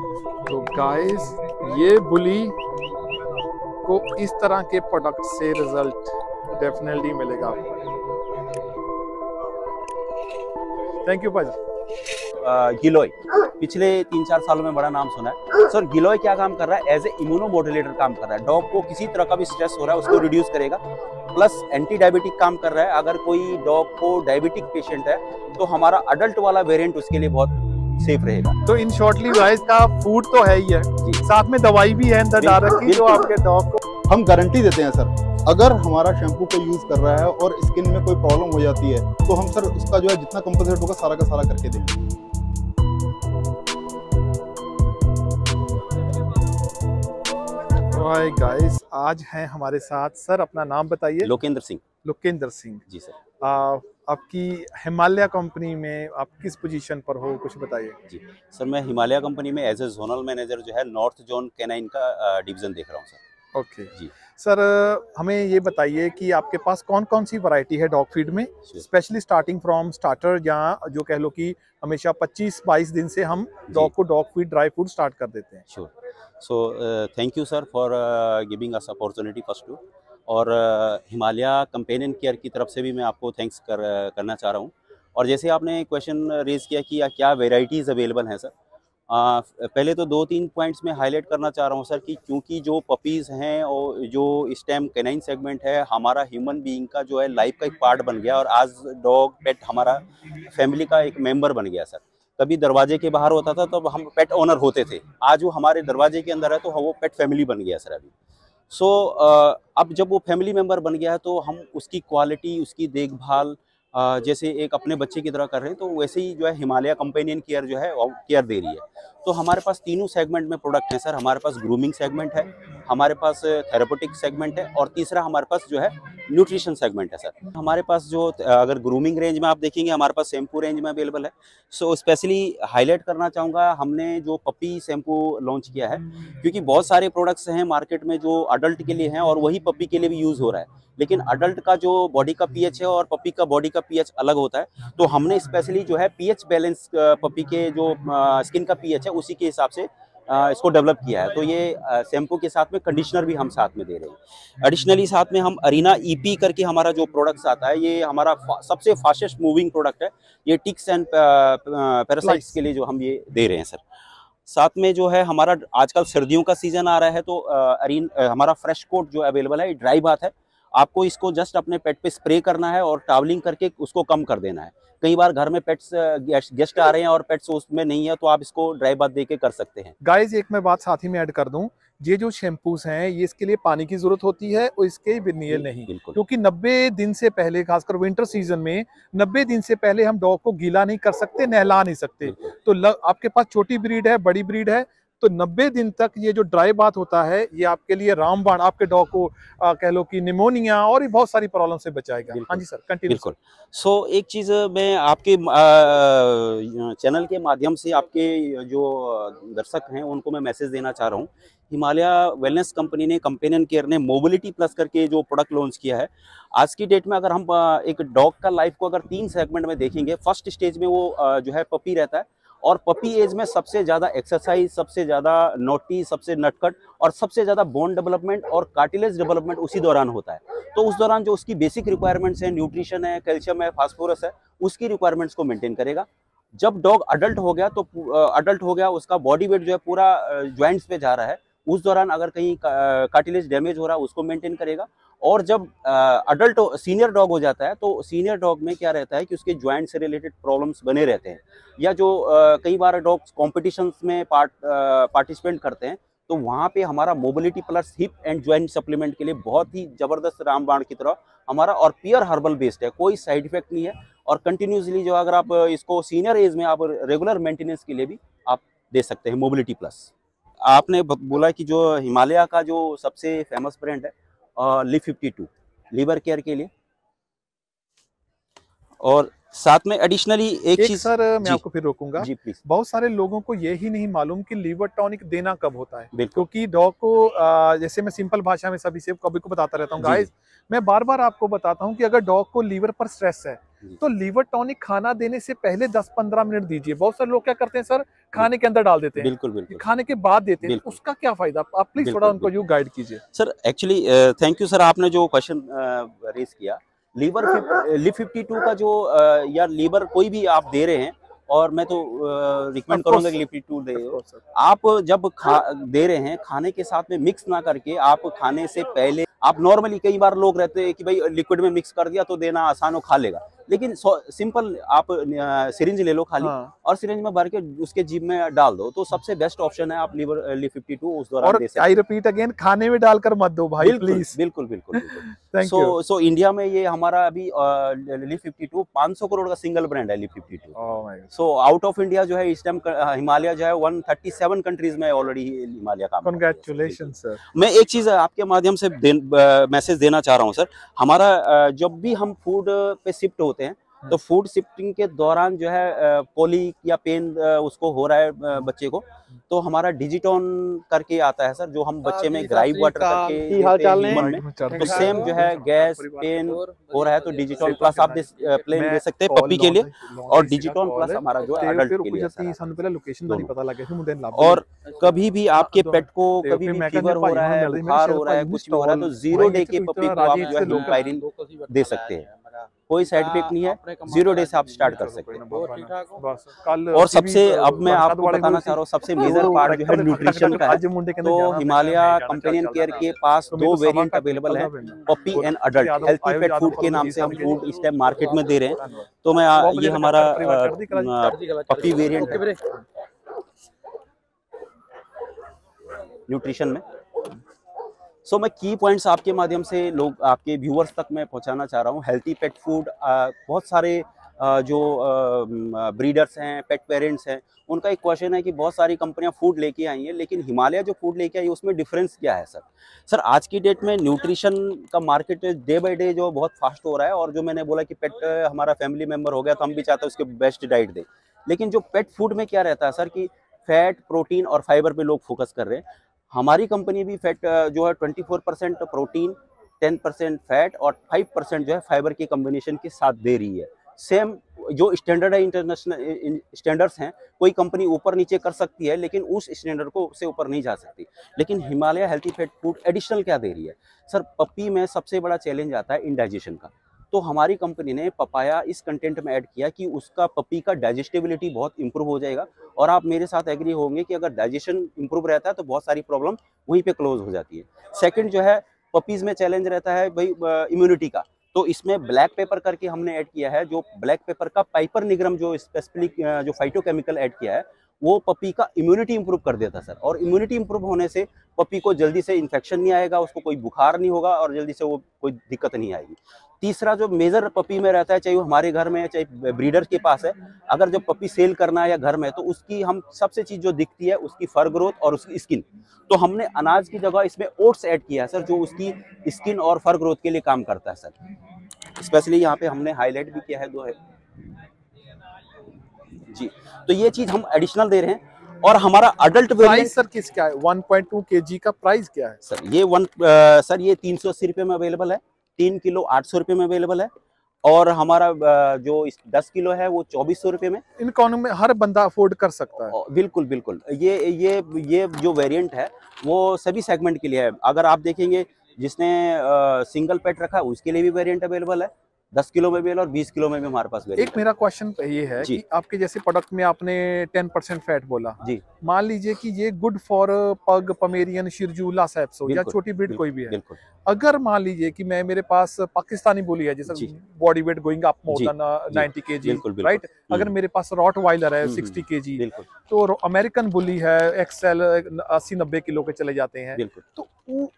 तो गाइस, ये बुली को इस तरह के प्रोडक्ट से रिजल्ट डेफिनेटली मिलेगा आपको। थैंक यू भाजी। गिलोय पिछले 3-4 सालों में बड़ा नाम सुना है सर। गिलोय क्या काम कर रहा है? एज ए इम्यूनोमोडुलेटर काम कर रहा है। डॉग को किसी तरह का भी स्ट्रेस हो रहा है उसको रिड्यूस करेगा, प्लस एंटी डायबिटिक काम कर रहा है। अगर कोई डॉग को डायबिटिक पेशेंट है तो हमारा अडल्ट वाला वेरिएंट उसके लिए बहुत सेफ रहेगा। तो इन शॉर्टली गाइस का फूड तो है ही है जी, साथ में दवाई भी है अंदर डाल रखी जो आपके डॉग को हम गारंटी देते हैं सर। अगर हमारा शैम्पू को यूज कर रहा है और स्किन में कोई प्रॉब्लम हो जाती है तो हम सर उसका जो है जितना कंपनसेट होगा सारा का सारा करके देंगे। हाय गाइस, आज हैं हमारे साथ सर, अपना नाम बताइए। लोकेंद्र सिंह। लोकेंद्र सिंह जी सर। आपकी हिमालय कंपनी में आप किस पोजीशन पर हो, कुछ बताइए। जी सर, मैं हिमालय कंपनी में एज ए जोनल मैनेजर जो है नॉर्थ जोन कैनाइन का डिवीजन देख रहा हूँ सर। ओके जी सर, हमें ये बताइए कि आपके पास कौन कौन सी वैरायटी है डॉग फीड में, स्पेशली स्टार्टिंग फ्रॉम स्टार्टर, या जो कह लो कि हमेशा 25-22 दिन से हम डॉग को dog feed dry food start कर देते हैं। Sure. So thank you sir for giving us opportunity first to. और हिमालय कंपेनियन केयर की तरफ से भी मैं आपको थैंक्स करना चाह रहा हूँ। और जैसे आपने क्वेश्चन रेज किया कि क्या वेराइटीज़ अवेलेबल हैं सर, पहले तो 2-3 पॉइंट्स में हाईलाइट करना चाह रहा हूँ सर कि क्योंकि जो पपीज़ हैं और जो इस टाइम कैनाइन सेगमेंट है हमारा ह्यूमन बीइंग का जो है लाइफ का एक पार्ट बन गया और आज डॉग पेट हमारा फैमिली का एक मेंबर बन गया सर। कभी दरवाजे के बाहर होता था तो हम पेट ओनर होते थे, आज वो हमारे दरवाजे के अंदर है तो वो पेट फैमिली बन गया सर अभी। सो अब जब वो फैमिली मेंबर बन गया है तो हम उसकी क्वालिटी, उसकी देखभाल जैसे एक अपने बच्चे की तरह कर रहे हैं, तो वैसे ही जो है हिमालय कंपेनियन केयर जो है केयर दे रही है। तो हमारे पास तीनों सेगमेंट में प्रोडक्ट हैं सर। हमारे पास ग्रूमिंग सेगमेंट है, हमारे पास थेरेपेटिक सेगमेंट है और तीसरा हमारे पास जो है न्यूट्रिशन सेगमेंट है सर। हमारे पास जो अगर ग्रूमिंग रेंज में आप देखेंगे हमारे पास शैम्पू रेंज में अवेलेबल है। सो स्पेशली हाईलाइट करना चाहूँगा, हमने जो पपी शैम्पू लॉन्च किया है, क्योंकि बहुत सारे प्रोडक्ट्स हैं मार्केट में जो अडल्ट के लिए हैं और वही पपी के लिए भी यूज़ हो रहा है, लेकिन अडल्ट का जो बॉडी का पीएच है और पपी का बॉडी का पीएच अलग होता है। तो हमने स्पेशली जो है पीएच बैलेंस पपी के जो स्किन का पीएच है उसी के हिसाब से इसको डेवलप किया है। तो ये शैम्पू के साथ में कंडीशनर भी हम साथ में दे रहे हैं। एडिशनली साथ में हम अरीना ईपी करके हमारा जो प्रोडक्ट्स आता है, ये हमारा सबसे फास्टेस्ट मूविंग प्रोडक्ट है। ये टिक्स एंड पैरासाइट्स के लिए जो हम ये दे रहे हैं सर। साथ में जो है हमारा आजकल सर्दियों का सीजन आ रहा है तो हमारा फ्रेश कोट जो अवेलेबल है, ड्राई बाथ है। आपको इसको जस्ट अपने पेट पे स्प्रे करना है और टावलिंग करके उसको कम कर देना है। कई बार घर में पेट्स गेस्ट आ रहे हैं और पेट्स उसमें नहीं है तो आप इसको ड्राई बाथ देके कर सकते हैं। गाइस, एक मैं बात साथ ही में ऐड कर दूं, ये जो शैम्पूस हैं ये इसके लिए पानी की जरूरत होती है और इसके विनियल नहीं, क्योंकि 90 दिन से पहले, खासकर विंटर सीजन में 90 दिन से पहले हम डॉग को गीला नहीं कर सकते, नहला नहीं सकते। तो आपके पास छोटी ब्रीड है, बड़ी ब्रीड है, तो 90 दिन तक ये जो ड्राई बाथ होता है ये आपके लिए रामबाण, आपके डॉग को कह लो कि निमोनिया और भी बहुत सारी प्रॉब्लम से बचाएगा। हाँ जी सर, कंटिन्यू। बिल्कुल। सो एक चीज़ मैं आपके चैनल के माध्यम से आपके जो दर्शक हैं उनको मैं मैसेज देना चाह रहा हूँ। हिमालय वेलनेस कंपनी ने, कंपेनियन केयर ने मोबिलिटी प्लस करके जो प्रोडक्ट लॉन्च किया है, आज की डेट में अगर हम एक डॉग का लाइफ को अगर 3 सेगमेंट में देखेंगे, फर्स्ट स्टेज में वो जो है पपी रहता है और पपी एज में सबसे ज़्यादा एक्सरसाइज, सबसे ज़्यादा नोटी, सबसे नटखट और सबसे ज़्यादा बोन डेवलपमेंट और कार्टिलेज डेवलपमेंट उसी दौरान होता है। तो उस दौरान जो उसकी बेसिक रिक्वायरमेंट्स हैं, न्यूट्रिशन है, कैल्शियम है, फास्फोरस है, उसकी रिक्वायरमेंट्स को मेंटेन करेगा। जब डॉग अडल्ट हो गया तो उसका बॉडी वेट जो है पूरा ज्वाइंट्स पे जा रहा है, उस दौरान अगर कहीं कार्टिलेज डैमेज हो रहा है उसको मेंटेन करेगा। और जब अडल्ट सीनियर डॉग हो जाता है तो सीनियर डॉग में क्या रहता है कि उसके ज्वाइंट से रिलेटेड प्रॉब्लम्स बने रहते हैं, या जो कई बार डॉग्स कॉम्पिटिशन्स में पार्टिसिपेट करते हैं तो वहाँ पे हमारा mobility plus hip and joint supplement के लिए बहुत ही ज़बरदस्त रामबाण की तरह हमारा और प्योर हर्बल बेस्ड है, कोई साइड इफेक्ट नहीं है। और कंटिन्यूसली जो अगर आप इसको सीनियर एज में आप रेगुलर मेंटेनेंस के लिए भी आप दे सकते हैं मोबिलिटी प्लस। आपने बोला कि जो हिमालय का जो सबसे फेमस ब्रांड है लिव 52 लीवर केयर के लिए, और साथ में एडिशनली एक चीज सर मैं आपको फिर रोकूंगा जी प्लीज। बहुत सारे लोगों को यही नहीं मालूम कि लीवर टॉनिक देना कब होता है, क्योंकि डॉग को जैसे मैं सिंपल भाषा में सभी से कभी को बताता रहता हूँ गाइस, मैं बार बार आपको बताता हूँ कि अगर डॉग को लीवर पर स्ट्रेस है तो लीवर टॉनिक खाना देने से पहले 10-15 मिनट दीजिए। बहुत सारे लोग क्या करते हैं सर, खाने के अंदर डाल देते हैं, बिल्कुल बिल्कुल खाने के बाद देते हैं, उसका क्या फायदा, आप प्लीज थोड़ा उनको यूँ गाइड कीजिए। Sir actually thank you sir, आपने जो क्वेश्चन रेज किया, लीवर LIV52 का जो या लीवर कोई भी आप दे रहे हैं, और मैं तो रिकमेंड करूंगा कि LIV52 दे। आप जब दे रहे हैं, खाने के साथ में मिक्स ना करके, आप खाने से पहले, आप नॉर्मली कई बार लोग रहते हैं कि भाई लिक्विड में मिक्स कर दिया तो देना आसान हो, खा लेगा, लेकिन सिंपल आप सिरिंज ले लो खाली, और सिरिंज में भर के उसके जीभ में डाल दो, तो सबसे बेस्ट ऑप्शन है आप LIV52 उस दौरान दे सकते हैं। आई रिपीट अगेन, खाने में डालकर मत दो भाई, प्लीज। बिल्कुल बिल्कुल बिल्कुल। सो इंडिया में ये हमारा अभी LIV52 500 करोड़ का सिंगल ब्रांड है LIV52। So out of India जो है इस टाइम हिमालय जो है 137 कंट्रीज में ऑलरेडी हिमालय का। Congratulation sir. मैं एक चीज आपके माध्यम से मैसेज देना चाह रहा हूँ सर, हमारा जब भी हम फूड पे शिफ्ट होते हैं, तो फूड शिफ्टिंग के दौरान जो है पोली या पेन उसको हो रहा है बच्चे को, तो हमारा डिजिटॉन करके आता है सर, जो हम बच्चे में ग्राइव वाटर करके तो सेम जो है गैस पेन हो रहा है तो डिजिटॉन प्लस आप प्लेन दे सकते हैं पप्पी के लिए, और डिजिटॉन प्लस हमारा जो एडल्ट के लिए। और कभी भी आपके पेट को कभी भी फीवर हो रहा है, बुखार हो रहा है, कुछ भी हो रहा है, तो 0 डे के पप्पी को आप जो है हिमोपायरिन दे सकते हैं, कोई साइड इफेक्ट नहीं है, 0 डे से आप स्टार्ट कर सकते हैं। और सबसे, अब मैं आपको बताना चाह रहा हूँ, सबसे मेजर पार्ट जो है न्यूट्रिशन का है, तो हिमालय कंपेनियन केयर के पास 2 वेरिएंट अवेलेबल है, puppy and adult. Healthy pet food के नाम से हम फूड इस टाइम मार्केट में दे रहे हैं, तो मैं ये हमारा पप्पी वेरिएंट है न्यूट्रिशन में। सो मैं की पॉइंट्स आपके माध्यम से लोग आपके व्यूअर्स तक मैं पहुंचाना चाह रहा हूं। हेल्थी पेट फूड, बहुत सारे जो ब्रीडर्स हैं, पेट पेरेंट्स हैं, उनका एक क्वेश्चन है कि बहुत सारी कंपनियां फूड लेके आई हैं, लेकिन हिमालय जो फूड लेके आई उसमें डिफरेंस क्या है सर? आज की डेट में न्यूट्रिशन का मार्केट डे बाय डे जो बहुत फास्ट हो रहा है, और जो मैंने बोला कि पेट हमारा फैमिली मेम्बर हो गया तो हम भी चाहते हैं उसके बेस्ट डाइट दें, लेकिन जो पेट फूड में क्या रहता है सर कि फैट, प्रोटीन और फाइबर पे लोग फोकस कर रहे हैं। हमारी कंपनी भी फैट जो है 24% प्रोटीन, 10% फैट और 5% जो है फाइबर के कॉम्बिनेशन के साथ दे रही है। सेम जो स्टैंडर्ड है, इंटरनेशनल स्टैंडर्ड्स हैं, कोई कंपनी ऊपर नीचे कर सकती है, लेकिन उस स्टैंडर्ड को से ऊपर नहीं जा सकती। लेकिन Himalaya healthy fat food additional क्या दे रही है सर? पप्पी में सबसे बड़ा चैलेंज आता है इंडाइजेशन का, तो हमारी कंपनी ने पपाया इस कंटेंट में ऐड किया कि उसका पपी का डाइजेस्टिबिलिटी बहुत इंप्रूव हो जाएगा, और आप मेरे साथ एग्री होंगे कि अगर डाइजेशन इंप्रूव रहता है तो बहुत सारी प्रॉब्लम वहीं पे क्लोज हो जाती है। सेकंड जो है पपीज़ में चैलेंज रहता है भाई इम्यूनिटी का, तो इसमें ब्लैक पेपर करके हमने ऐड किया है, जो ब्लैक पेपर का पाइपर निग्रम जो स्पेसिफिक जो फाइटोकेमिकल ऐड किया है, वो पपी का इम्यूनिटी इंप्रूव कर देता सर, और इम्यूनिटी इंप्रूव होने से पपी को जल्दी से इन्फेक्शन नहीं आएगा, उसको कोई बुखार नहीं होगा और जल्दी से वो कोई दिक्कत नहीं आएगी। तीसरा जो मेजर पपी में रहता है, चाहे वो हमारे घर में है चाहे ब्रीडर के पास है, अगर जब पपी सेल करना है या घर में, तो उसकी हम सबसे चीज़ जो दिखती है उसकी फर ग्रोथ और उसकी स्किन, तो हमने अनाज की जगह इसमें ओट्स ऐड किया है सर, जो उसकी स्किन और फर ग्रोथ के लिए काम करता है सर। स्पेशली यहाँ पे हमने हाईलाइट भी किया है दो है जी, तो ये चीज हम एडिशनल दे रहे हैं। और हमारा अडल्ट वेरिएंट सर किसका है? 1.2 kg का प्राइस क्या है सर? ये सर ये 380 रुपये में अवेलेबल है, 3 किलो 800 रुपये में अवेलेबल है, और हमारा जो 10 किलो है वो 2400 रुपये में। इकोनॉमी में हर बंदा अफोर्ड कर सकता है। बिल्कुल बिल्कुल, ये जो वेरिएंट है वो सभी सेगमेंट के लिए है। अगर आप देखेंगे जिसने सिंगल पेट रखा है उसके लिए भी वेरिएंट अवेलेबल है, 10 किलो में भी और 20 किलो में भी हमारे पास वेरिएंट। एक मेरा क्वेश्चन ये है कि आपके जैसे प्रोडक्ट में आपने 10% फैट बोला जी, मान लीजिए कि ये गुड फॉर पग, पमेरियन, शिरजू, लसा एप्सो या छोटी ब्रीड कोई भी है, अगर मान लीजिए कि मेरे पास पाकिस्तानी बुली है, जैसे body weight going up more than 90 kg, right, अगर मेरे पास रॉट वाइलर है 60 kg, तो अमेरिकन बुली है एक्सएल 80-90 किलो के चले जाते हैं, तो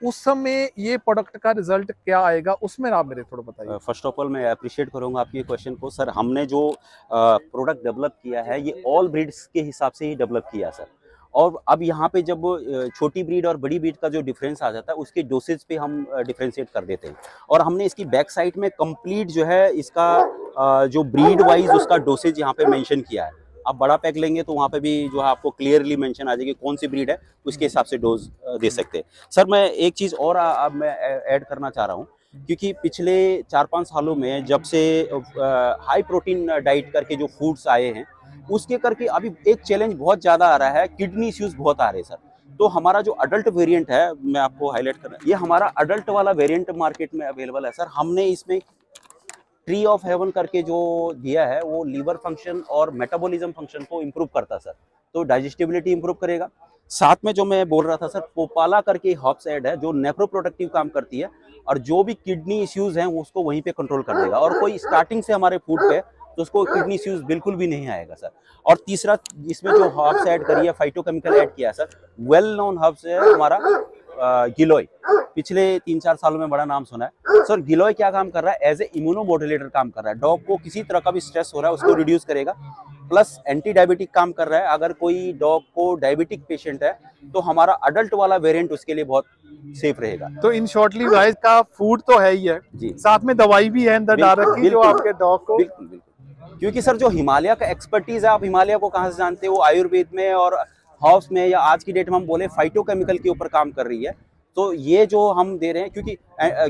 उस समय ये प्रोडक्ट का रिजल्ट क्या आएगा, उसमें आप मेरे थोड़ा बताइए। फर्स्ट ऑफ ऑल मैं अप्रिशिएट करूंगा आपके क्वेश्चन को सर। हमने जो प्रोडक्ट डेवलप किया है ये ऑल ब्रीड्स के हिसाब से ही डेवलप किया सर, और अब यहाँ पे जब छोटी ब्रीड और बड़ी ब्रीड का जो डिफरेंस आ जाता है उसके डोसेज पे हम डिफरेंशिएट कर देते हैं, और हमने इसकी बैक साइड में कंप्लीट जो है इसका जो ब्रीड वाइज उसका डोसेज यहाँ पे मेंशन किया है। आप बड़ा पैक लेंगे तो वहाँ पे भी जो है आपको क्लियरली मेंशन आ जाएगी कौन सी ब्रीड है, उसके हिसाब से डोज दे सकते हैं सर। मैं एक चीज़ और अब मैं ऐड करना चाह रहा हूँ क्योंकि पिछले 4-5 सालों में जब से हाई प्रोटीन डाइट करके जो फूड्स आए हैं, उसके करके अभी एक चैलेंज बहुत ज़्यादा आ रहा है, किडनी इश्यूज बहुत आ रहे हैं सर। तो हमारा जो अडल्ट वेरिएंट है, मैं आपको हाईलाइट कर रहा हूँ, ये हमारा अडल्ट वाला वेरिएंट मार्केट में अवेलेबल है सर। हमने इसमें ट्री ऑफ हेवन करके जो दिया है, वो लीवर फंक्शन और मेटाबॉलिज्म फंक्शन को इम्प्रूव करता है सर, तो डाइजेस्टिबिलिटी इम्प्रूव करेगा। साथ में जो मैं बोल रहा था सर, पोपाला करके हर्ब्स ऐड है जो नेफ्रोप्रोटेक्टिव काम करती है, और जो भी किडनी इश्यूज हैं उसको वहीं पे कंट्रोल कर देगा। और कोई स्टार्टिंग से हमारे फूड पे तो उसको किडनी इश्यूज बिल्कुल भी नहीं आएगा सर। और तीसरा, इसमें जो हर्ब्स ऐड करी है, फाइटोकेमिकल ऐड किया है सर, वेल नोन हर्ब्स है हमारा गिलोय, पिछले 3-4 सालों में बड़ा नाम सुना है सर। गिलोय क्या काम कर रहा है? एज ए इम्यूनोमोडुलेटर काम कर रहा है। डॉग को किसी तरह का भी स्ट्रेस हो रहा है उसको रिड्यूस करेगा, प्लस एंटी डायबिटिक काम कर रहा है। अगर कोई डॉग को डायबिटिक पेशेंट है तो हमारा अडल्ट वाला वेरिएंट उसके लिए बहुत सेफ रहेगा। तो इन शॉर्टली गाइस का फूड तो है ही है जी, साथ में दवाई भी है अंदर डाल रखी जो आपके डॉग को। बिल्कुल बिल्कुल, क्योंकि सर जो हिमालय का एक्सपर्टीज है, आप हिमालय को कहाँ से जानते हो? आयुर्वेद में और हर्ब्स में, या आज की डेट में हम बोले फाइटोकेमिकल के ऊपर काम कर रही है। तो ये जो हम दे रहे हैं, क्योंकि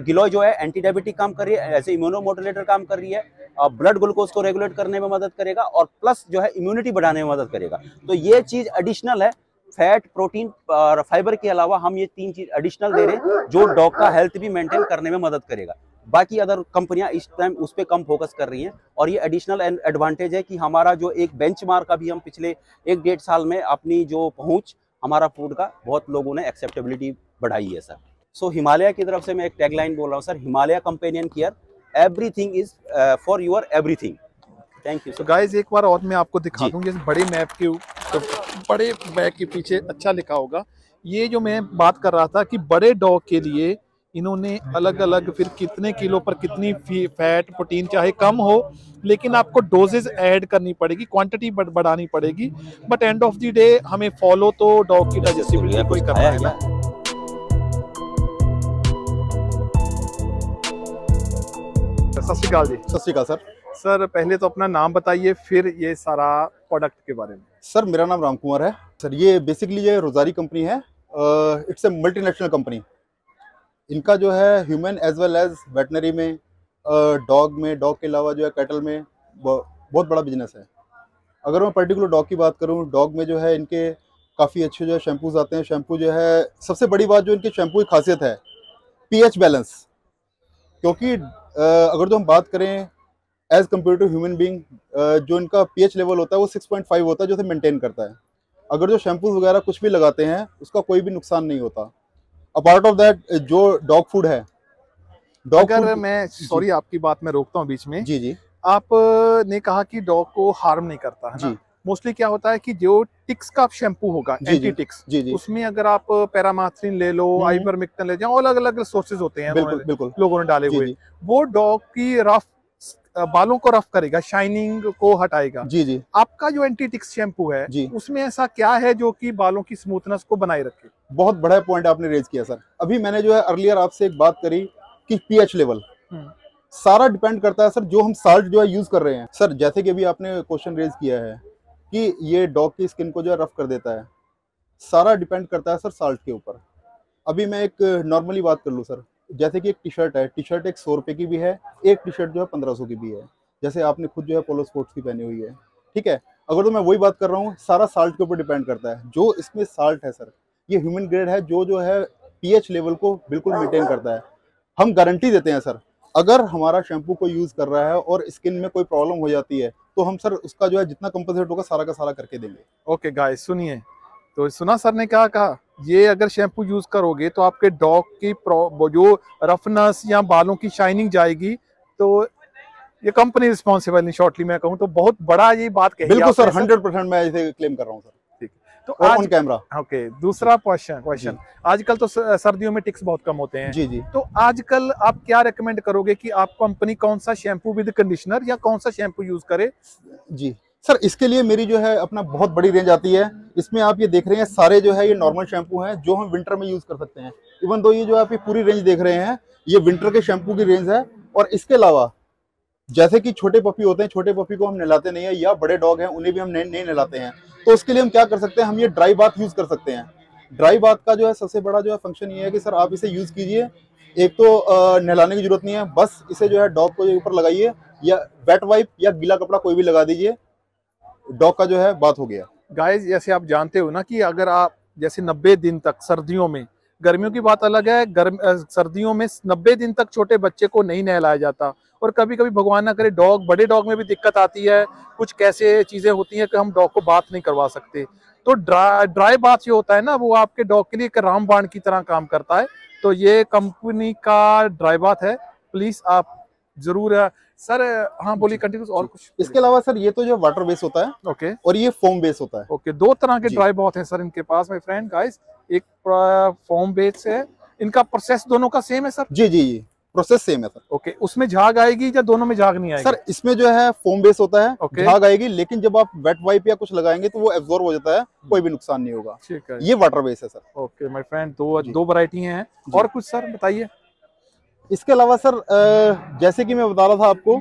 गिलोय जो है एंटी डायबिटिक काम कर रही है, ऐसे इम्यूनोमोडुलेटर काम कर रही है, ब्लड ग्लूकोज को रेगुलेट करने में मदद करेगा, और प्लस जो है इम्यूनिटी बढ़ाने में मदद करेगा। तो ये चीज एडिशनल है, फैट, प्रोटीन और फाइबर के अलावा हम ये 3 चीज एडिशनल दे रहे हैं जो डॉग का हेल्थ भी मेंटेन करने में मदद करेगा। बाकी अदर कंपनियां इस टाइम उस पर कम फोकस कर रही हैं, और ये एडिशनल एडवांटेज है कि हमारा जो एक बेंचमार्क अभी हम पिछले 1-1.5 साल में अपनी जो पहुंच हमारा फूड का, बहुत लोगों ने एक्सेप्टेबिलिटी बढ़ाई है सर। सो हिमालय की तरफ से मैं एक टैगलाइन बोल रहा हूँ sir, Himalaya companion care, everything is for your everything. Thank you. तो गाइस एक बार और मैं आपको दिखा दूं, जैसे बड़े मैप के तो बड़े मैप के पीछे अच्छा लिखा होगा। ये जो मैं बात कर रहा था कि बड़े डॉग के लिए इन्होंने अलग अलग फिर कितने किलो पर कितनी फैट, प्रोटीन चाहे कम हो, लेकिन आपको डोजेज ऐड करनी पड़ेगी, क्वांटिटी बढ़ानी पड़ेगी, but end of the day हमें फॉलो तो डॉग की डाइजेस्टिबिलिटी को ही करना है ना। सत श्री अकाल जी। सत श्री अकाल सर। सर पहले तो अपना नाम बताइए, फिर ये सारा प्रोडक्ट के बारे में। सर मेरा नाम राम कुमार है सर। ये बेसिकली ये रोजारी कंपनी है, इट्स ए मल्टीनेशनल कंपनी। इनका जो है human as well as veterinary में, डॉग के अलावा जो है कैटल में बहुत बड़ा बिजनेस है। अगर मैं पर्टिकुलर डॉग की बात करूं, डॉग में जो है इनके काफ़ी अच्छे जो है शैम्पूज आते हैं। शैम्पू जो है, सबसे बड़ी बात जो इनके शैम्पू की खासियत है, पीएच बैलेंस। क्योंकि अगर जो हम बात करें as compared to human being, जो इनका पीएच लेवल होता है वो 6.5 होता है, जो इसे मेंटेन करता है। अगर जो शैम्पूज वगैरह कुछ भी लगाते हैं उसका कोई भी नुकसान नहीं होता। अपार्ट ऑफ दैट, जो डॉग फूड है, अगर मैं सॉरी आपकी बात में रोकता हूँ बीच में। जी जी। आपने कहा कि डॉग को हार्म नहीं करता है जी। मोस्टली क्या होता है कि जो टिक्स का शैम्पू होगा, एंटी टिक्स, उसमें अगर आप पैरामाथ्रिन ले लो, आइवरमेक्टिन ले जाओ, अलग अलग सोर्सेज होते हैं बिल्कुल लोगों ने डाले हुए, वो डॉग की रफ बालों को रफ करेगा, शाइनिंग को हटाएगा। जी जी। आपका जो एंटी टिक्स शैम्पू है उसमें ऐसा क्या है जो कि बालों की स्मूथनेस को बनाए रखे? बहुत बड़ा पॉइंट आपने रेज किया सर। अभी मैंने जो है अर्लियर आपसे एक बात करी कि पीएच लेवल सारा डिपेंड करता है सर, जो हम साल्ट जो है यूज कर रहे हैं। सर जैसे कि अभी आपने क्वेश्चन रेज किया है कि ये डॉग की स्किन को जो है रफ कर देता है, सारा डिपेंड करता है सर साल्ट के ऊपर। अभी मैं एक नॉर्मली बात कर लूँ सर, जैसे कि एक टी शर्ट है, टी शर्ट एक 100 रुपये की भी है, एक टी शर्ट जो है 1500 की भी है। जैसे आपने खुद जो है पोलो स्पोर्ट्स की पहनी हुई है, ठीक है। अगर तो मैं वही बात कर रहा हूँ, सारा साल्ट के ऊपर डिपेंड करता है। जो इसमें साल्ट है सर, ये ह्यूमन ग्रेड है, जो है पीएच लेवल को बिल्कुल मेंटेन करता है। हम गारंटी देते हैं सर, अगर हमारा शैम्पू को यूज कर रहा है और स्किन में कोई प्रॉब्लम हो जाती है तो हम सर उसका जो है जितना कंपनसेट होगा सारा का सारा करके देंगे। ओके गाइस सुनिए, तो सुना सर ने क्या कहा, ये अगर शैम्पू यूज करोगे तो आपके डॉग की जो रफनेस या बालों की शाइनिंग जाएगी, तो ये कंपनी रिस्पॉन्सिबल। इन शॉर्टली मैं कहूँ तो बहुत बड़ा ये बात कही। बिल्कुल सर, 100% मैं इसे क्लेम कर रहा हूँ सर। ठीक, तो ऑन कैमरा। ओके, दूसरा क्वेश्चन, आजकल तो सर्दियों में टिक्स बहुत कम होते हैं। जी जी। तो आजकल आप क्या रेकमेंड करोगे कि आप कंपनी कौन सा शैम्पू विद कंडीशनर या कौन सा शैम्पू यूज करे? जी सर, इसके लिए मेरी जो है अपना बहुत बड़ी रेंज आती है। इसमें आप ये देख रहे हैं सारे जो है ये नॉर्मल शैम्पू हैं जो हम विंटर में यूज कर सकते हैं। इवन दो ये जो आप ये पूरी रेंज देख रहे हैं ये विंटर के शैम्पू की रेंज है। और इसके अलावा जैसे कि छोटे पपी होते हैं, छोटे पपी को हम नहलाते नहीं है, या बड़े डॉग हैं उन्हें भी हम नहीं नहलाते हैं, तो उसके लिए हम क्या कर सकते हैं, हम ये ड्राई बाथ यूज कर सकते हैं। ड्राई बाथ का जो है सबसे बड़ा जो है फंक्शन ये है कि सर आप इसे यूज कीजिए एक तो नहलाने की जरूरत नहीं है, बस इसे जो है डॉग को ऊपर लगाइए या वेट वाइप या गीला कपड़ा कोई भी लगा दीजिए, डॉग का जो है बात हो गया। गाइस जैसे आप जानते हो ना कि अगर आप जैसे 90 दिन तक सर्दियों में, गर्मियों की बात अलग है, सर्दियों में 90 दिन तक छोटे बच्चे को नहीं नहलाया जाता। और कभी कभी भगवान ना करे डॉग, बड़े डॉग में भी दिक्कत आती है, कुछ कैसे चीजें होती हैं कि हम डॉग को बात नहीं करवा सकते। तो ड्राई बाथ जो होता है ना, वो आपके डॉग के लिए एक रामबाण की तरह काम करता है। तो ये कंपनी का ड्राई बाथ है, प्लीज आप जरूर सर। हाँ बोलिए, कंटिन्यू। और कुछ इसके अलावा सर ये तो जो वाटर बेस होता है, ओके, और ये फोम बेस होता है। ओके, दो तरह के ड्राई बाथ हैं सर इनके पास माय फ्रेंड गाइस। एक फोम बेस है, इनका प्रोसेस दोनों का सेम है सर? जी जी जी, प्रोसेस सेम है सर। ओके, उसमें झाग आएगी या दोनों में झाग नहीं आएगी? सर इसमें जो है फोम बेस होता है, ओके, झाग आएगी, लेकिन जब आप वेट वाइप या कुछ लगाएंगे तो वो एब्जॉर्ब हो जाता है, कोई भी नुकसान नहीं होगा। ठीक है, ये वाटर बेस है सर। ओके माय फ्रेंड, दो वैरायटी हैं। और कुछ सर बताइए। इसके अलावा सर जैसे कि मैं बता रहा था आपको,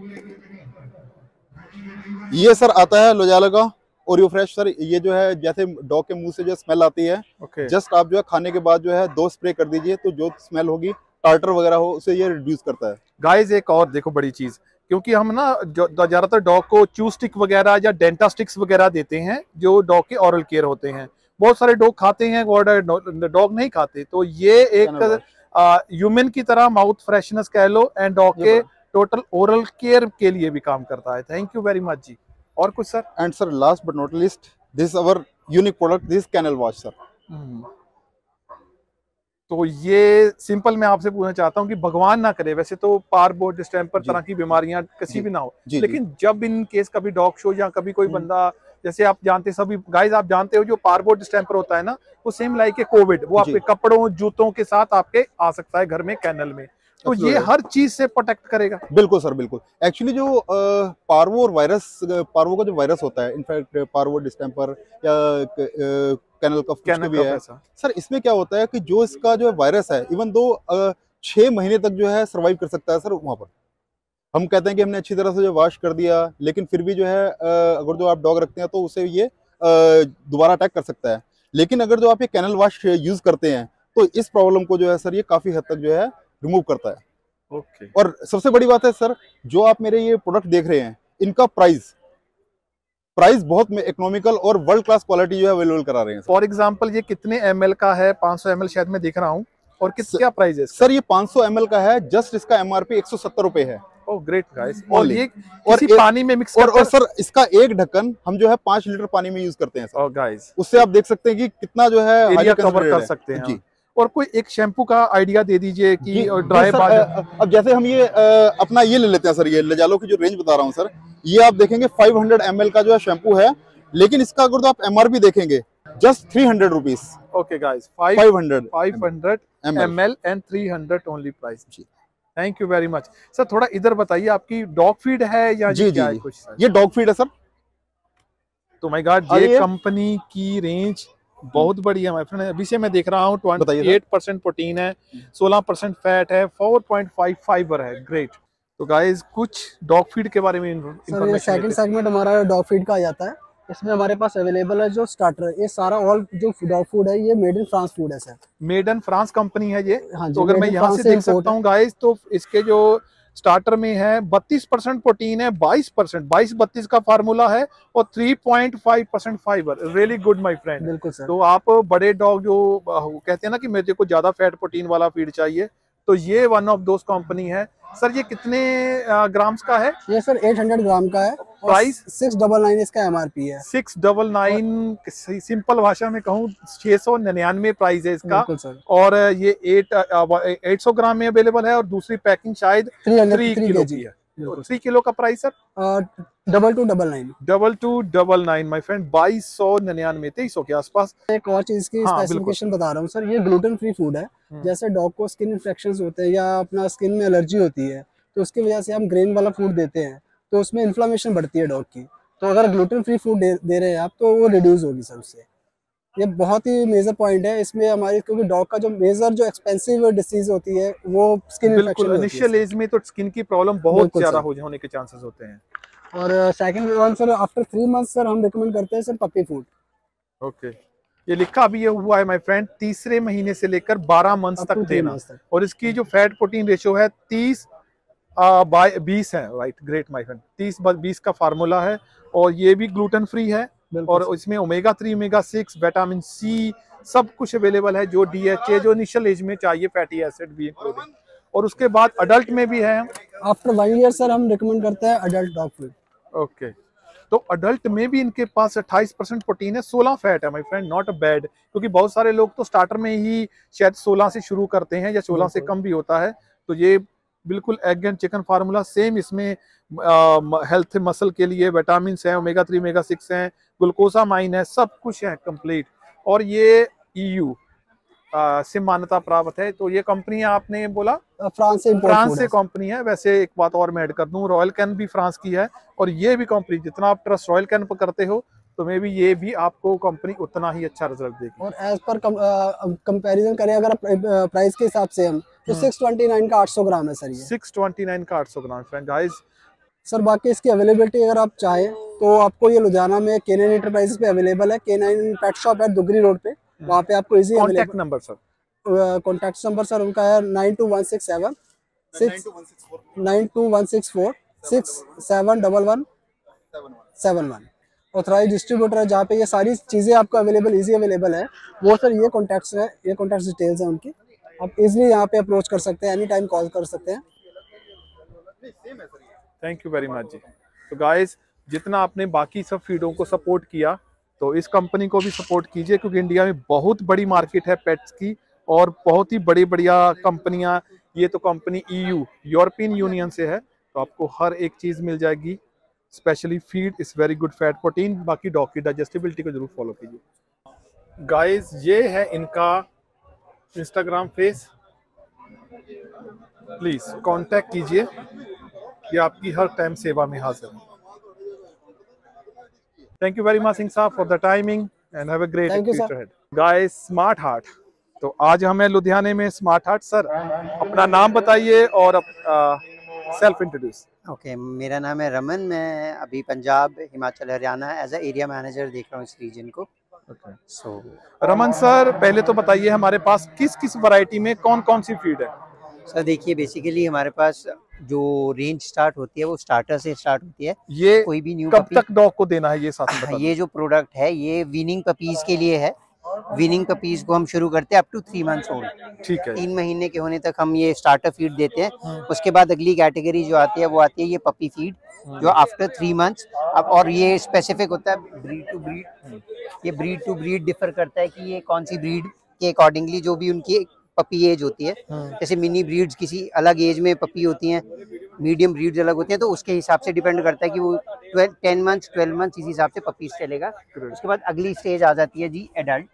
ये सर आता है लोजाला का ओरियो फ्रेश। सर ये जो है जैसे डॉग के मुंह से जो स्मेल आती है, जस्ट आप जो है खाने के बाद जो है 2 स्प्रे कर दीजिए, तो जो स्मेल होगी टार्टर वगैरह हो उसे ये रिड्यूस करता है। गाइस एक और देखो बड़ी चीज, क्योंकि हम ना ज्यादातर डॉग को च्यू स्टिक वगैरह या डेंटा स्टिक्स वगैरह देते हैं जो डॉग के ओरल केयर होते हैं। बहुत सारे डॉग खाते हैं और डॉग नहीं खाते। तो ये एक ह्यूमन की तरह माउथ फ्रेशनेस कह लो, एंड डॉग के टोटल ओरल केयर के लिए भी काम करता है। थैंक यू वेरी मच जी। और कुछ sir? And sir last but not least, this our unique product, this canal wash sir. तो ये सिंपल मैं आपसे पूछना चाहता हूँ कि भगवान ना करे, वैसे तो पारबोर्ड डिस्टेंपर तरह की बीमारियां किसी भी ना हो, लेकिन जब इन केस कभी डॉग शो या कभी कोई बंदा, जैसे आप जानते सभी गाइस, आप जानते हो जो पारबोर्ड डिस्टेंपर होता है ना, वो सेम लाइक ए कोविड, वो आपके कपड़ों जूतों के साथ आपके आ सकता है घर में, कैनल में। तो ये हर चीज से प्रोटेक्ट करेगा। बिल्कुल सर, बिल्कुल। एक्चुअली जो पार्वो और वायरस, पार्वो का जो वायरस होता है, इनफैक्ट पार्वो डिस्टेंपर या कैनल कफ भी है सर, इसमें क्या होता है कि जो इसका जो वायरस है, इवन दो 6 महीने तक जो है सर्वाइव कर सकता है सर। वहां पर हम कहते हैं कि हमने अच्छी तरह से जो वॉश कर दिया, लेकिन फिर भी जो है अगर जो आप डॉग रखते हैं तो उसे ये दोबारा अटैक कर सकता है। लेकिन अगर जो आप ये कैनल वॉश यूज करते हैं तो इस प्रॉब्लम को जो है सर ये काफी हद तक जो है रिमूव करता है। ओके। और सबसे बड़ी बात है सर, जो आप मेरे ये प्रोडक्ट देख रहे हैं, इनका प्राइस बहुत में इकोनॉमिकल और वर्ल्ड क्लास क्वालिटी जो है अवेलेबल करा रहे हैं। फॉर एग्जांपल ये कितने ml का है? 500 ml शायद मैं देख रहा हूँ। और क्या प्राइस है सर? ये 500 ml का है, जस्ट इसका MRP 170 रुपए है। Oh great guys. और ये किसी पानी में मिक्स और सर इसका एक ढक्कन हम जो है 5 लीटर पानी में यूज करते हैं सर। गाइस उससे आप देख सकते हैं कि कितना जो है एरिया कवर कर सकते हैं जी। और कोई एक शैम्पू का आइडिया दे दीजिए कि ड्राई बाथ। अब जैसे हम ये अपना ये ले लेते हैं सर, ये लजालो की जो रेंज बता रहा हूँ सर, ये आप देखेंगे 500 ml का जो है शैम्पू है, लेकिन इसका अगर तो आप MRP देखेंगे just 300 rupees. Okay guys, 500 ml and 300 only price जी। Thank you very much sir. थोड़ा इधर बताइए, आपकी डॉग फीड है या जी क्या जी है कुछ सर? ये डॉग फीड है सर। तो माय गॉड, ये कंपनी की रेंज बहुत बड़ी है माय फ्रेंड। अभी से मैं देख रहा हूँ 28% प्रोटीन है, 16% फैट है, 4.5 फाइबर है। ग्रेट। तो गाइस कुछ डॉग फीड के बारे में इंफॉर्मेशन। सेकंड सेगमेंट हमारा डॉग फीड का आ जाता है। इसमें हमारे पास अवेलेबल है जो स्टार्टर, ये सारा ऑल जो डॉग फूड है ये मेड इन फ्रांस फूड है sir. Made in France company है ये। हाँ जी, तो अगर मैं यहाँ से देख सकता हूँ गाइस, तो इसके जो स्टार्टर में है 32% प्रोटीन है, 22% का फार्मूला है, और 3.5% fibre. Really good my friend. बिल्कुल सर। तो आप बड़े डॉग जो कहते हैं ना कि मेरे को ज्यादा फैट प्रोटीन वाला फीड चाहिए, तो ये वन ऑफ दोस कंपनी है सर। ये कितने ग्राम्स का है? ये सर 800 ग्राम का है। प्राइस 699 इसका MRP है। 699 सिंपल भाषा में कहूँ 699 प्राइस है इसका। सर। और ये 800 ग्राम में अवेलेबल है, और दूसरी पैकिंग शायद 3 किलो की है। 3 किलो का प्राइस सर 2299 2299 माय फ्रेंड, 2299 2300 के आसपास। एक और चीज की स्पेसिफिकेशन बता रहा हूँ सर, ये ग्लूटेन फ्री फूड है। जैसे डॉग को स्किन इन्फेक्शंस होते हैं या अपना स्किन में एलर्जी होती है, तो उसकी वजह से हम ग्रेन वाला फूड देते हैं, तो उसमें इन्फ्लेमेशन बढ़ती है डॉग की। तो अगर ग्लूटेन फ्री फूड दे रहे हैं आप, तो वो रिड्यूस होगी सर उससे। ये बहुत ही मेजर पॉइंट है इसमें हमारी, क्योंकि डॉग का जो मेजर जो एक्सपेंसिव डिसीज होती है वो स्किन इन्फेक्शन। इनिशियल एज में तो स्किन की प्रॉब्लम बहुत ज्यादा होने के चांसेस होते हैं। और second one sir, after 3 months sir हम रिकमेंड करते हैं सर पपी फूड। ओके। ये लिखा अभी ये हुआ है माय फ्रेंड, तीसरे महीने से लेकर 12 मंथ्स तक देना। और इसकी जो फैट प्रोटीन रेशियो है 30/20 है। राइट, ग्रेट माय फ्रेंड, 30/20 का फार्मूला है। और ये भी ग्लूटेन फ्री है और इसमें ओमेगा 3, ओमेगा 6, विटामिन सी सब कुछ अवेलेबल है, जो DHA जो इनिशियल एज में चाहिए, फैटी एसिड भी इंक्लूडिंग। और उसके बाद अडल्ट में भी है। आफ्टर 1 ईयर सर हम रिकमेंड करते हैं अडल्ट डॉग फूड। ओके, तो अडल्ट में भी इनके पास 28% प्रोटीन है, 16 फैट है my friend, not a bad. क्योंकि बहुत सारे लोग तो स्टार्टर में ही शायद 16 से शुरू करते हैं या 16 से कम भी होता है। तो ये बिल्कुल egg and chicken formula same, इसमें हेल्थ मसल के लिए विटामिन है, ओमेगा 3, ओमेगा 6 है, ग्लूकोसामाइन है, सब कुछ है कंप्लीट। और ये EU से मान्यता प्राप्त है। तो ये कंपनी आपने बोला फ्रांस से कंपनी है। वैसे एक बात और मैं ऐड कर दूं, रॉयल कैन भी फ्रांस की है। और ये भी कंपनी, जितना आप ट्रस्ट रॉयल कैन पर करते हो तो मे भी ये भी आपको कंपनी उतना ही अच्छा रिजल्ट देगी। और एज पर कंपैरिजन करें अगर प्राइस के हिसाब से हम, तो 629 का 800 ग्राम है सर ये। 629 का 800 ग्राम फ्रेंड गाइस। सर बाकी इसकी अवेलेबिलिटी अगर आप चाहें तो आपको ये लुधियाना में K9 एंटरप्राइजेस पे अवेलेबल है। K9 पेट शॉप है दुगरी रोड पे, वहाँ पे आपको easy contact number sir, contact number sir उनका है 921676711171। ऑथराइज डिस्ट्रीब्यूटर है जहाँ पे ये सारी चीज़ें आपको इजी अवेलेबल है वो सर। ये कॉन्टैक्ट्स है, ये कॉन्टैक्ट डिटेल्स हैं उनकी, आप इजीली यहाँ पे अप्रोच कर सकते हैं, एनी टाइम कॉल कर सकते हैं। थैंक यू वेरी मच जी। तो गाइस, जितना आपने बाकी सब फीडों को सपोर्ट किया तो इस कंपनी को भी सपोर्ट कीजिए, क्योंकि इंडिया में बहुत बड़ी मार्केट है पेट्स की और बहुत ही बढ़िया कंपनियां। ये तो कंपनी EU यूरोपियन यूनियन से है, तो आपको हर एक चीज़ मिल जाएगी। Specially feed is very good fat protein. बाकी डॉग की डाइजेस्टिबिलिटी को जरूर फॉलो कीजिए। गाइस, ये है इनका इंस्टाग्राम पेज, प्लीज कांटेक्ट कीजिए, ये आपकी हर टाइम सेवा में हाजिर है। Thank you very much Singh साहब for the timing and have a great future ahead. Guys, smart heart, तो आज हमें लुधियाने में स्मार्ट हार्ट। सर अपना नाम बताइए और सेल्फ इंट्रोड्यूस। ओके, मेरा नाम है रमन, मैं अभी Punjab, Himachal, Haryana as a area manager देख रहा हूँ इस रीजन को। रमन सर, पहले तो बताइए हमारे पास किस किस वैरायटी में कौन कौन सी फीड है? सर देखिए, बेसिकली हमारे पास जो रेंज स्टार्ट होती है वो स्टार्टर से स्टार्ट होती है। ये कोई भी न्यू कब तक डॉग को देना है ये साथ में बता ये जो प्रोडक्ट है ये वीनिंग पपीज के लिए है। वीनिंग पपीज को हम शुरू करते हैं अप टू 3 मंथ्स ओल्ड। ठीक है, 3 महीने के होने तक हम ये स्टार्टर फीड देते हैं। उसके बाद अगली कैटेगरी जो आती है वो आती है ये पपी फीड, जो आफ्टर 3 मंथ्स। अब और ये स्पेसिफिक होता है ब्रीड टू ब्रीड, ये ब्रीड टू ब्रीड डिफर करता है कि ये कौन सी ब्रीड के अकॉर्डिंगली जो भी उनकी पपी एज होती है। जैसे मिनी ब्रीड्स किसी अलग एज में पपी होती हैं, मीडियम ब्रीड्स अलग होती हैं, तो उसके हिसाब से डिपेंड करता है कि वो 10 मंथ्स 12 मंथ्स इस हिसाब से पपीज चलेगा। उसके बाद अगली स्टेज आ जाती है जी एडल्ट।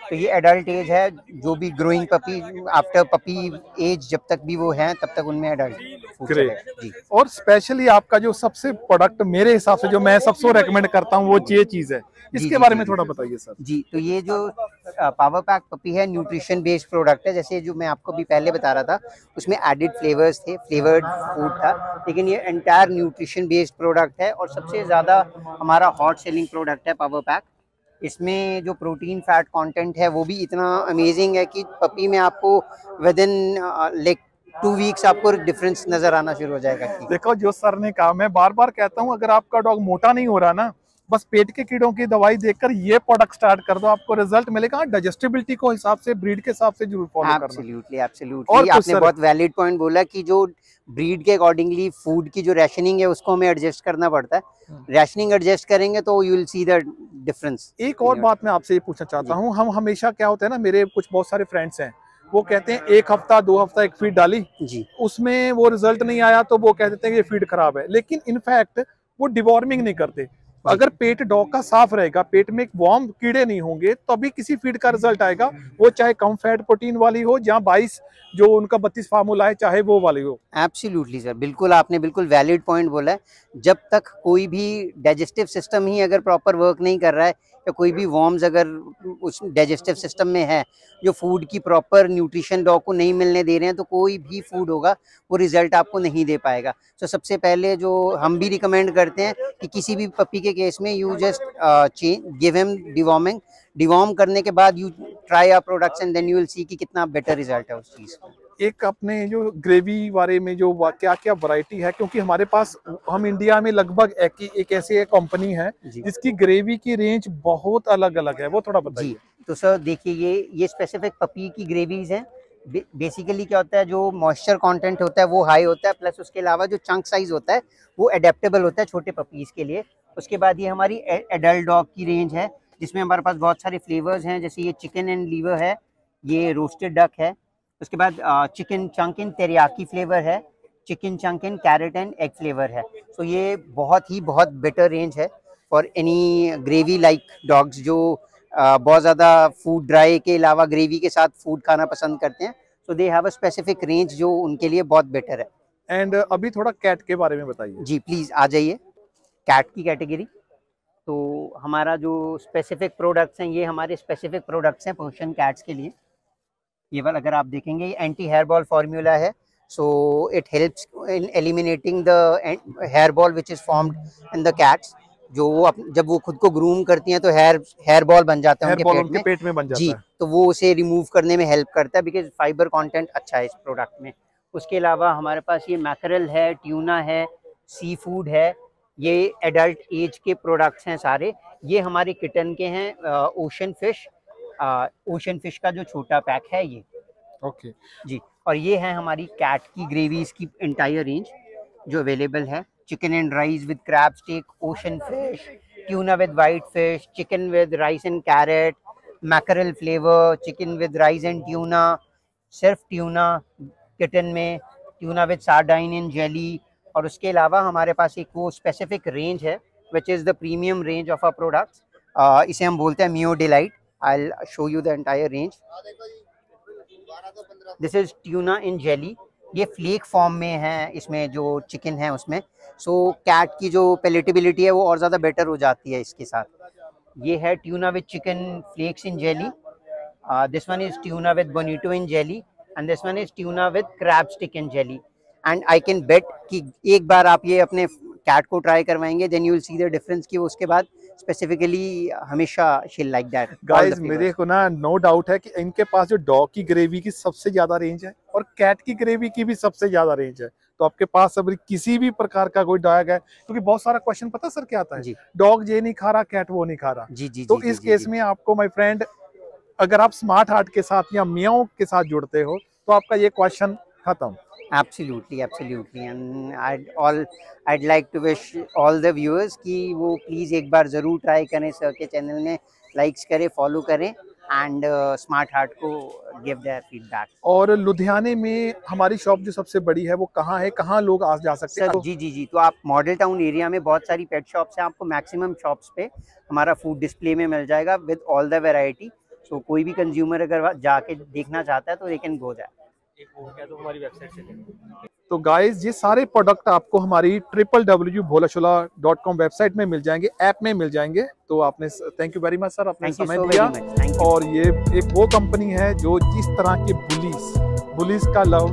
तो ये एडल्ट एज है, जो भी growing puppy after puppy age जब तक भी वो हैं तब तक उनमें एडल्ट जी। और स्पेशली आपका जो सबसे प्रोडक्ट मेरे हिसाब से जो मैं सबसे रेकमेंड करता हूँ वो ये चीज है, इसके बारे में थोड़ा बताइए सर। जी, तो ये जो पावर पैक पपी है न्यूट्रिशन बेस्ड प्रोडक्ट है। जैसे जो मैं आपको भी पहले बता रहा था उसमें एडिड फ्लेवर्स थे, फ्लेवर्ड फूड था, लेकिन ये एंटायर न्यूट्रिशन बेस्ड प्रोडक्ट है और सबसे ज़्यादा हमारा हॉट सेलिंग प्रोडक्ट है पावर पैक। इसमें जो प्रोटीन फैट कंटेंट है वो भी इतना अमेजिंग है कि पपी में आपको विद इन लाइक 2 वीक्स आपको डिफरेंस नजर आना शुरू हो जाएगा। देखो, जो सर ने कहा, मैं बार बार कहता हूँ, अगर आपका डॉग मोटा नहीं हो रहा ना, बस पेट के कीड़ों की दवाई देकर ये प्रोडक्ट स्टार्ट कर दो, आपको रिजल्ट मिलेगा। डाइजेस्टिबिलिटी को हिसाब से, ब्रीड के हिसाब से जरूर फॉलो करना। एब्सोल्युटली आपने बहुत वैलिड पॉइंट बोला कि जो ब्रीड के अकॉर्डिंगली फूड की जो रैशनिंग है उसको हमें एडजस्ट करना पड़ता है। रैशनिंग एडजस्ट करेंगे तो you will see the difference. एक और बात मैं आपसे ये पूछना चाहता हूँ, हम हमेशा क्या होता है ना, मेरे कुछ बहुत सारे फ्रेंड्स हैं, वो कहते हैं 1 हफ्ता 2 हफ्ता एक फीड डाली जी, उसमें वो रिजल्ट नहीं आया तो वो कह देते हैं कि ये फीड खराब है। लेकिन इनफैक्ट वो डिवॉर्मिंग नहीं करते। अगर पेट डॉग का साफ रहेगा, पेट में एक वार्म कीड़े नहीं होंगे, तभी किसी फीड का रिजल्ट आएगा, वो चाहे कम फैट प्रोटीन वाली हो, जहाँ 22 जो उनका 32 फार्मूला है, चाहे वो वाली हो। एब्सोल्युटली सर, बिल्कुल आपने बिल्कुल वैलिड पॉइंट बोला है। जब तक कोई भी डाइजेस्टिव सिस्टम ही अगर प्रॉपर वर्क नहीं कर रहा है, या कोई भी वॉर्म्स अगर उस डाइजेस्टिव सिस्टम में है, जो फूड की प्रॉपर न्यूट्रिशन डॉग को नहीं मिलने दे रहे हैं, तो कोई भी फूड होगा वो रिजल्ट आपको नहीं दे पाएगा। तो सबसे पहले जो हम भी रिकमेंड करते हैं कि किसी भी पपी के केस में you just give him deworming, deworm करने के बाद you try our products and then you will see कि कितना बेटर रिजल्ट है उस चीज़ का। एक अपने जो ग्रेवी बारे में जो क्या क्या वैरायटी है, क्योंकि हमारे पास हम इंडिया में लगभग एक ऐसी कंपनी है जिसकी ग्रेवी की रेंज बहुत अलग अलग है, वो थोड़ा बताइए। तो सर देखिए, ये स्पेसिफिक पपी की ग्रेवीज हैं। बेसिकली क्या होता है, जो मॉइस्चर कंटेंट होता है वो हाई होता है, प्लस उसके अलावा जो चंक साइज होता है वो अडेप्टेबल होता है छोटे पपीज़ के लिए। उसके बाद ये हमारी एडल्ट डॉग की रेंज है, जिसमें हमारे पास बहुत सारे फ्लेवर्स हैं, जैसे ये चिकन एंड लीवर है, ये रोस्टेड डक है। उसके बाद चिकन चंक इन तेरियाकी फ्लेवर है, chicken chunk in carrot and egg flavour है। सो ये बहुत बेटर रेंज है for any gravy like dogs जो बहुत ज़्यादा फूड ड्राई के अलावा ग्रेवी के साथ फूड खाना पसंद करते हैं। So they have a specific range जो उनके लिए बहुत बेटर है। एंड अभी थोड़ा कैट के बारे में बताइए। जी प्लीज़ आ जाइए कैट की कैटेगरी। तो हमारा जो स्पेसिफिक प्रोडक्ट्स हैं, ये हमारे स्पेसिफिक प्रोडक्ट्स हैं पर्शियन कैट्स के लिए। ये वाला अगर आप देखेंगे, ये एंटी हेयर बॉल फार्मूला है। So it helps in eliminating the hair ball which is formed in the cats. जो वो जब वो खुद को ग्रूम करती हैं तो हेयर बॉल बन जाता है उनके पेट में बन जाता जी है। तो वो उसे रिमूव करने में हेल्प करता है, बिकॉज फाइबर कंटेंट अच्छा है इस प्रोडक्ट में। उसके अलावा हमारे पास ये मैकरल है, ट्यूना है, सी फूड है। ये एडल्ट एज के प्रोडक्ट्स हैं सारे। ये हमारे किटन के हैं। ओशन फिश का जो छोटा पैक है ये। ओके जी। और ये है हमारी कैट की ग्रेवीज की एंटायर रेंज जो अवेलेबल है। Chicken and rice with crab steak, ocean fish, tuna with white fish, chicken with rice and carrot, mackerel flavour, chicken with rice and tuna, सिर्फ ट्यूना किटन में, tuna with sardine and jelly. और उसके अलावा हमारे पास एक वो specific range है which is the premium range of our products. इसे हम बोलते हैं Meo delight. I will show you the entire range. This is tuna in jelly. ये फ्लेक फॉर्म में है, इसमें जो चिकन है उसमें। सो कैट की जो पैलेटेबिलिटी है वो और ज़्यादा बेटर हो जाती है इसके साथ। ये है tuna with chicken flakes in jelly. This one is tuna with bonito in jelly and this one is tuna with crab stick in jelly. And I can bet कि एक बार आप ये अपने कैट को ट्राई करवाएंगे, then you will see the difference कि वो उसके बाद स्पेसिफिकली हमेशा शी लाइक दैट। गाइस मेरे को ना नो डाउट है कि इनके पास जो डॉग की ग्रेवी की सबसे ज्यादा रेंज है और कैट की ग्रेवी की भी सबसे ज्यादा रेंज है। तो आपके पास अभी किसी भी प्रकार का कोई डॉग है, क्योंकि बहुत सारा क्वेश्चन पता सर क्या आता है, डॉग ये नहीं खा रहा, कैट वो नहीं खा रहा। जी तो इस केस में आपको माय फ्रेंड, अगर आप स्मार्ट हार्ट के साथ या मियाओ के साथ जुड़ते हो तो आपका ये क्वेश्चन खत्म। Absolutely. And I'd like to wish all the viewers कि वो प्लीज़ एक बार ज़रूर ट्राई करें सर के चैनल में, लाइक्स करें, फॉलो करें एंड स्मार्ट हार्ट को गिव देयर फीडबैक। और लुधियाने में हमारी शॉप जो सबसे बड़ी है वो कहाँ है, कहाँ लोग आ जा सकते हैं? जी तो आप मॉडल टाउन एरिया में बहुत सारी पेट शॉप्स हैं, आपको मैक्सिमम शॉप्स पे हमारा फूड डिस्प्ले में मिल जाएगा विद ऑल द वैरायटी। सो कोई भी कंज्यूमर अगर जाके देखना चाहता है तो दे कैन गो दैट। तो हमारी वेबसाइट से तो गाइस ये सारे प्रोडक्ट आपको हमारी www.bholashola.com वेबसाइट में मिल जाएंगे, ऐप में मिल जाएंगे। तो आपने thank you very much sir, आपने समय दिया। और ये एक वो कंपनी है जो जिस तरह के बुलीज का लव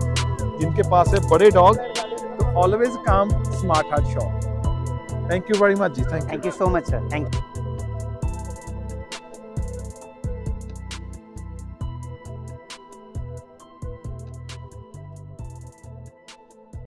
जिनके पास है बड़े डॉग, तो always come smart heart shop. Thank you very much जी। Thank you so much sir. Thank you.